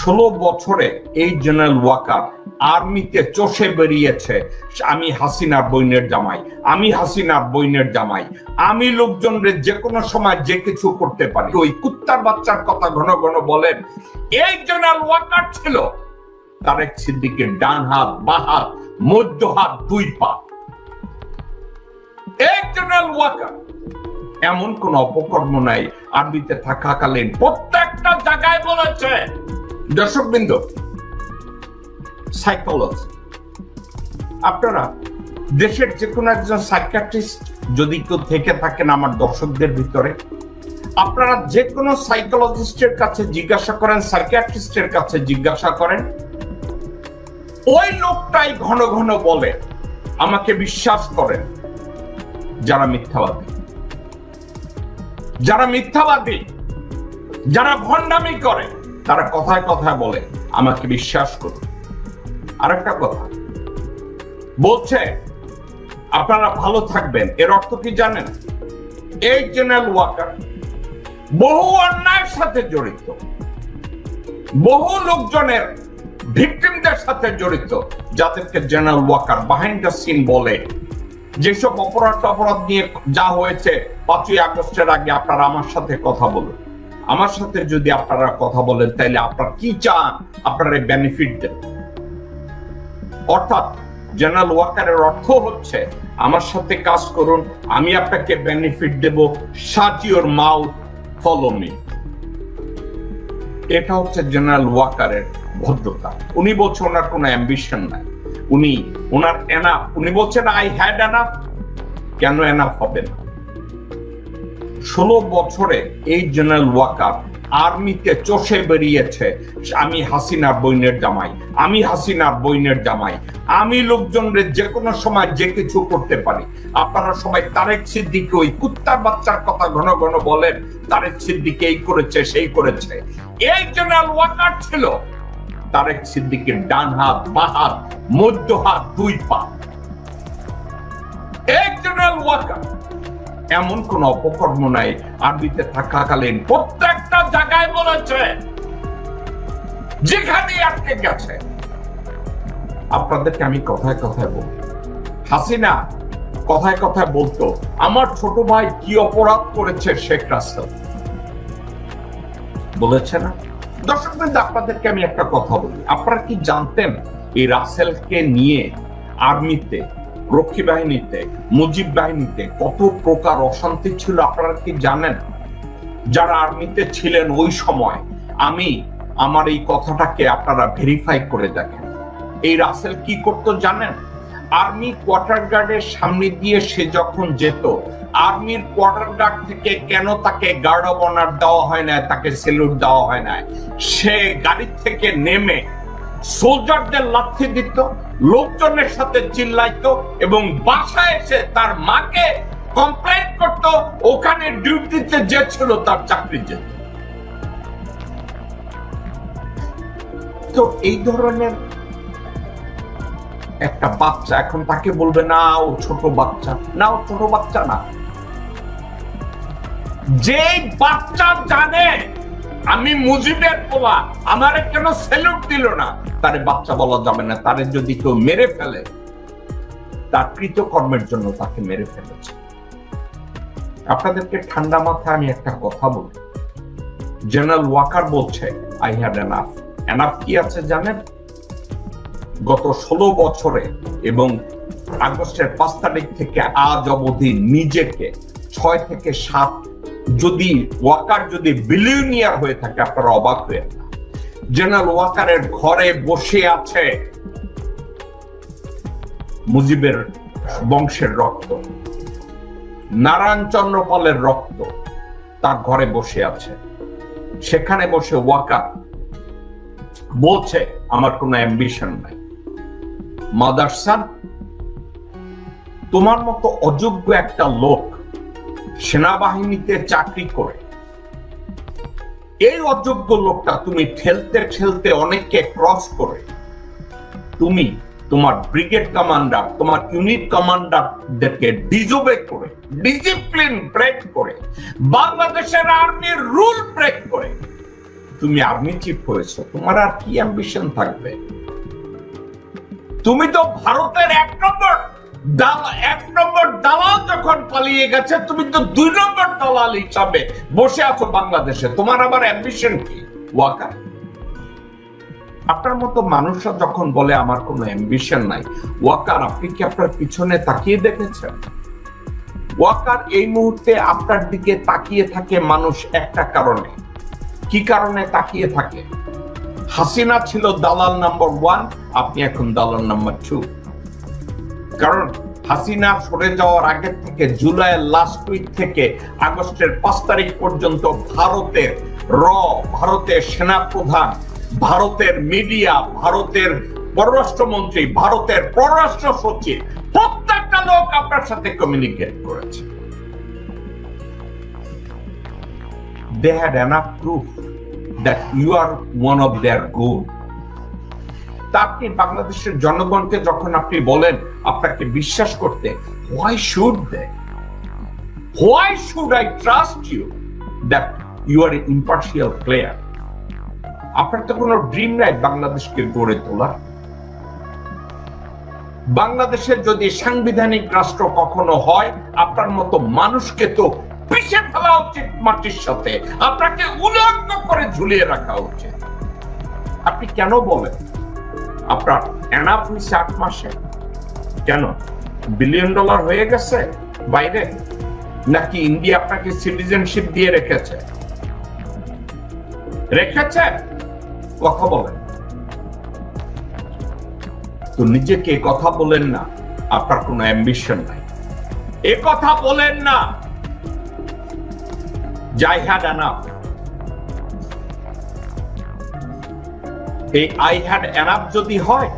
16 বছরে এই জেনারেল ওয়াকার আর্মিতে চষে বেরিয়েছে। আমি হাসিনার বইনের জামাই, আমি হাসিনার বইনের জামাই, আমি লোকজনের যে কোনো সময় যে কিছু করতে পারি। ওই কুত্তার বাচ্চার কথা ঘন ঘন বলেন। এই জেনারেল ওয়াকার ছিল তারেক সিদ্দিকের ডান হাত, বাঁ হাত, মধ্য হাত, দুই পা। এই জেনারেল ওয়াকার এমন কোন অপকর্ম নাই আরবিতে থাকাকালীন প্রত্যেকটা জায়গায় বলেছে। দর্শকবৃন্দ, সাইকোলজি, আপনারা দেশের যে কোনো একজন সাইকিয়াট্রিস্ট যদি কেউ থেকে থাকেন আমার দর্শকদের ভিতরে, আপনারা যে কোনো সাইকোলজিস্টের কাছে জিজ্ঞাসা করেন, সাইকিয়াট্রিস্টের কাছে জিজ্ঞাসা করেন, ওই লোকটাই ঘন ঘন বলে আমাকে বিশ্বাস করেন। যারা মিথ্যাবাদী, যারা মিথ্যাবাদী, যারা ভণ্ডামি করে, তারা কথায় কথায় বলে আমাকে বিশ্বাস করুন। আরেকটা কথা বলছে আপনারা ভালো থাকবেন, এর অর্থ কি জানেন? এই জেনারেল ওয়াকার বহু অন্যায়ের সাথে জড়িত, বহু লোকজনের ভিকটিমদের সাথে জড়িত, যাদেরকে general Walker behind the scene বলে। যেসব অপরাধ নিয়ে যা হয়েছে 5ই আগস্টের আগে, আপনারা আমার সাথে কথা বলুন। আমার সাথে যদি আপনারা কথা বলেন তাহলে আপনারা কি চান, আপনারা বেনিফিট দেন। অর্থাৎ জেনারেল ওয়াকারের অর্থ হচ্ছে আমার সাথে কাজ করুন, আমি আপনাকে বেনিফিট দেব, shut your mouth, follow me. এটা হচ্ছে জেনারেল ওয়াকারের ভদ্রতা। উনি বলছেন ওনার কোনো অ্যাম্বিশন নাই, ওনার এনাফ। উনি বলছেন আই হ্যাড এনাফ। কেন এনাফ হবে না? 16 বছরে এই জেনারেল ওয়াকার আর্মিতে চষে বেরিয়েছে। আমি হাসিনার বইনের জামাই, আমি হাসিনার বইনের জামাই, আমি লোকজনের যে কোনো সময় যে কিছু করতে পারি। আপনারা সবাই তারেক সিদ্দিক ওই কুত্তার বাচ্চার কথা ঘন ঘন বলেন, তারেক সিদ্দিক এই করেছে সেই করেছে। এই জেনারেল ওয়াকার ছিল তারেক সিদ্দিকের ডান হাত, বাঁ হাত, মধ্য হাত, দুই পা। এই জেনারেল ওয়াকার এমন কোন অপকর্ম নাই আরবিতে থাকাকালীন প্রত্যেকটা জায়গায় বলেছে, যেখানে আটকে গেছে। আপনাদেরকে আমি কথায় কথায় বলবো, হাসিনা কথায় কথায় বলতো আমার ছোট ভাই কি অপরাধ করেছে শেখ রাসেল, বলেছে না? দর্শকবৃন্দ, আপনাদেরকে আমি একটা কথা বলি, আপনারা কি জানতেন এই রাসেলকে নিয়ে আর্মিতে, রক্ষী বাহিনীতে, মুজিব বাহিনীতে কত প্রকার অশান্তি ছিল? আপনারা কি জানেন? যারা আর্মিতে ছিলেন ওই সময়, আমার এই কথাটাকে আপনারা ভেরিফাই করে দেখেন। এই রাসেল কি করতো জানেন? আর্মি কোয়ার্টার গার্ডের সামনে দিয়ে সে যখন যেত, আর্মির কোয়ার্টার গার্ড থেকে কেন তাকে গার্ড অব অনার দেওয়া হয় না, তাকে স্যালুট দেওয়া হয় না, সে গাড়ি থেকে নেমে সোলজারদের লাথি দিত, লোকজনের সাথে চিল্লাইতো এবং বাসায় এসে তার মাকে কমপ্লেন করত। ওখানে ডিউটিতে যে ছিল তার চাকরি যেত। তো এই ধরনের একটা বাচ্চা, এখন তাকে বলবে না ও ছোট বাচ্চা, না ও ছোট বাচ্চা না। যে বাচ্চা জানে আমি মুজিবের পোলা, আমারে কেন স্যালুট দিল না, তারে বাচ্চা বলা যাবে না। তারে যদি কেউ মেরে ফেলে, তার কৃতকর্মের জন্য তাকে মেরে ফেলেছে। আপনাদেরকে ঠান্ডা মাথায় আমি একটা কথা বলি, জেনারেল ওয়াকার বলছে আই হ্যাড এনাফ। এনাফ কি আছে জানেন? গত 16 বছরে এবং আগস্টের 5 তারিখ থেকে আজ অবধি নিজেকে 6 থেকে 7, যদি ওয়াকার যদি বিলিয়নিয়ার হয়ে থাকে আপনারা অবাক হয়ে যান। জেনারেল ওয়াকারের ঘরে বসে আছে মুজিবের বংশের রক্ত, নারায়ণ চন্দ্র পালের রক্ত তার ঘরে বসে আছে। সেখানে বসে ওয়াকার বলছে আমার কোনো অ্যাম্বিশন নাই। মাদারসান, তোমার মতো অযোগ্য একটা লোক সেনাবাহিনীতে চাকরি করে, এই অযোগ্য লোকটা তুমি ঠেলতে ঠেলতে অনেককে ক্রস করে তুমি তোমার ব্রিগেড কমান্ডার, তোমার ইউনিট কমান্ডারদেরকে ডিজোবে করে, ডিসিপ্লিন ব্রেক করে, বাংলাদেশের আর্মির রুল ব্রেক করে তুমি আর্মি চিফ হয়েছো, তোমার আর কি অ্যাম্বিশন থাকবে? তুমি তো ভারতের এক নম্বর দালাল যখন পালিয়ে গেছে, তুমি তো 2 নম্বর দালাল হিসাবে বসে আছো বাংলাদেশে। তোমার আবার অ্যাম্বিশন কি ওয়াকার? আপনার মতো মানুষরা যখন বলে আমার কোনো অ্যাম্বিশন নাই, ওয়াকার আপনি কি আপনার পিছনে তাকিয়ে দেখেছেন? ওয়াকার এই মুহূর্তে আপনার দিকে তাকিয়ে থাকে মানুষ একটা কারণে। কি কারণে তাকিয়ে থাকে? হাসিনা ছিল দালাল নাম্বার 1, আপনি এখন দালাল নাম্বার 2। কারণ হাসিনা সরে যাওয়ার আগে থেকে, জুলাইয়ের লাস্ট উইক থেকে আগস্টের 5 তারিখ পর্যন্ত ভারতের সেনাপ্রধান, ভারতের মিডিয়া, ভারতের পররাষ্ট্রমন্ত্রী, ভারতের পররাষ্ট্র সচিব, প্রত্যেকটা লোক আপনার সাথে কমিউনিকেট করেছে। They had enough proof that you are one of their goal. তা আপনি বাংলাদেশের জনগণকে যখন আপনি বলেন আপনাকে বিশ্বাস করতে, why should they? Why should I trust you that you are an impartial player? আপনার তো কোনো ড্রিম নাই বাংলাদেশকে গড়ে তোলা। বাংলাদেশের যদি সাংবিধানিক রাষ্ট্র কখনো হয়, আপনার মতো মানুষকে তো পিষে ফেলা উচিত মাটির সাথে, আপনাকে উলঙ্গ করে ঝুলিয়ে রাখা উচিত। আপনি কেন বলেন আপনার এনাফ হয়েছে 8 মাসে? কেন $1 বিলিয়ন হয়ে গেছে বাইরে? নাকি ইন্ডিয়া আপনাকে সিটিজেনশিপ দিয়ে রেখেছে? কথা বলেন তো, নিজেকে কথা বলেন না আপনার কোনো অ্যাম্বিশন নাই। এ কথা বলেন না I had enough। এই I had enough যদি হয়,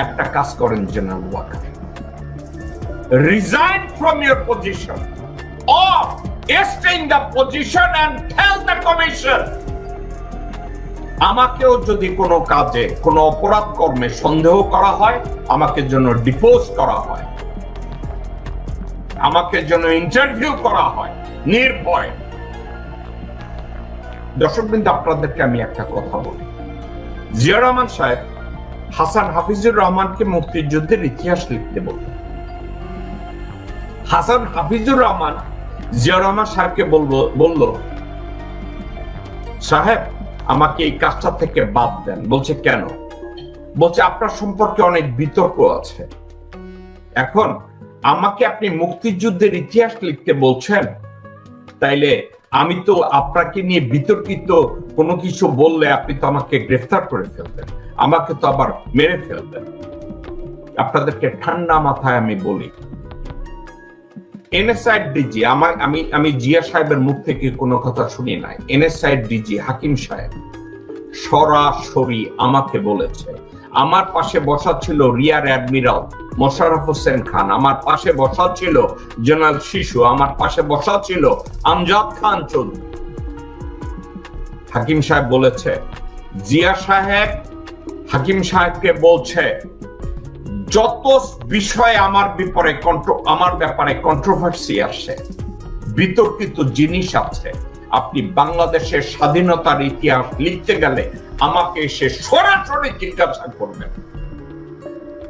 একটা কাজ করেন general Walker, resign from your position or stay in the position and tell the commission। আমাকেও যদি কোনো কাজে, কোনো অপরাধ কর্মে সন্দেহ করা হয়, আমাকে জন্য ডিপোজ করা হয়, আমাকে জন্য ইন্টারভিউ করা হয় নির্ভয়। দর্শকবৃন্দ, আপনাদেরকে আমি একটা কথা বলি, জিয়া রহমান সাহেব হাসান হাফিজুর রহমানকে মুক্তিযুদ্ধের ইতিহাস লিখতে বলতেন। হাসান হাফিজুর রহমান জিয়া রহমান সাহেবকে বলল, সাহেব আমাকে এই কাজটা থেকে বাদ দেন। বলছে কেন? বলছে আপনার সম্পর্কে অনেক বিতর্ক আছে। এখন আমাকে আপনি মুক্তিযুদ্ধের ইতিহাস লিখতে বলছেন, তাইলে আমি তো আপনাকে নিয়ে বিতর্কিত কোনো কিছু বললে আপনি তো আমাকে গ্রেফতার করে ফেলবেন, আমাকে তো আবার মেরে ফেলবেন। আপনাদেরকে ঠান্ডা মাথায় আমি বলি, এনএসআই ডিজি, আমি জিয়া সাহেবের মুখ থেকে কোনো কথা শুনি নাই। এনএসআই ডিজি হাকিম সাহেব সরাসরি আমাকে বলেছে, আমার পাশে বসা ছিল রিয়ার অ্যাডমিরাল মোশাররফ হোসেন খান, আমার পাশে বসা ছিল জেনারেল শিশু, আমার পাশে বসা ছিল আমজাদ খান চৌধুরী। হাকিম সাহেব বলেছে, জিয়া সাহেব হাকিম সাহেবকে বলছে, যত বিষয়ে আমার ব্যাপারে কন্ট্রোভার্সি আসে, বিতর্কিত জিনিস আছে, আপনি বাংলাদেশের স্বাধীনতার ইতিহাস লিখতে গেলে আমাকে এসে সরাসরি জিজ্ঞাসা করবেন।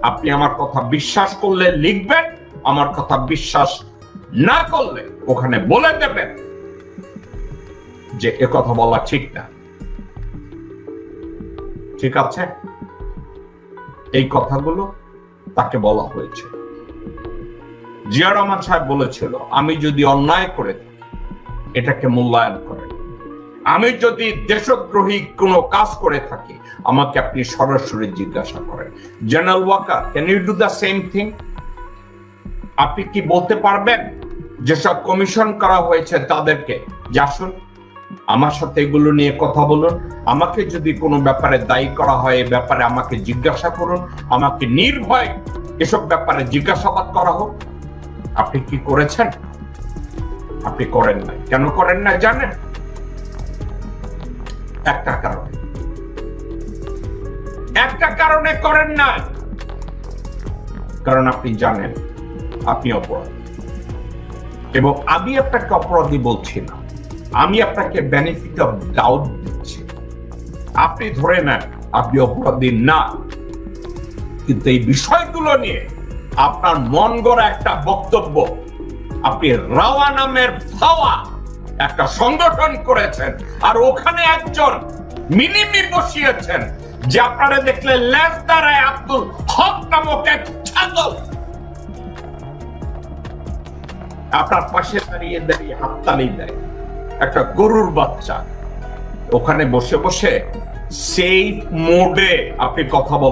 আপনি আমার কথা বিশ্বাস করলে লিখবেন, আমার কথা বিশ্বাস না করলে ওখানে বলে দেবেন যে এ কথা বলা ঠিক না। ঠিক আছে? এই কথাগুলো তাকে বলা হয়েছে। জিয়া রহমান সাহেব বলেছিল, আমি যদি অন্যায় করে থাকি এটাকে মূল্যায়ন করেন, আমি যদি দেশদ্রোহী কোনো কাজ করে থাকি আমাকে আপনি সরাসরি জিজ্ঞাসা করেন। General Walker, can you do the same thing? আপনি কি বলতে পারবেন যেসব কমিশন করা হয়েছে তাদেরকে যে আসুন আমার সাথে এগুলো নিয়ে কথা বলুন, আমাকে যদি কোনো ব্যাপারে দায়ী করা হয় এ ব্যাপারে আমাকে জিজ্ঞাসা করুন, আমাকে নির্ভয় এসব ব্যাপারে জিজ্ঞাসাবাদ করা হোক? আপনি কি করেছেন? আপনি করেন নাই। কেন করেন না জানেন? একটা কারণে করেন না, কারণ আপনি জানেন আপনি অপরাধী। এবং আমি আপনাকে অপরাধী বলছি না, আমি আপনাকে বেনিফিট অফ ডাউট দিচ্ছি। আপনি ধরে নেন আপনি অপরাধী না, কিন্তু এই বিষয়গুলো নিয়ে আপনার মন গড়া একটা বক্তব্য, আপনি রাওয়া নামের ফাওয়া একটা সংগঠন করেছেন, আর ওখানে একজন মিনিমি বসিয়েছেন যে আপনারা দেখলে লেজ দাঁড়ায় আব্দুল হক নামক এক ছাগল আপনার পাশে দাঁড়িয়ে দাঁড়িয়ে হাততালি দেয়, একটা গরুর বাচ্চা। ওখানে বসে বসে সেই মোডে আপনি কথা বলেন।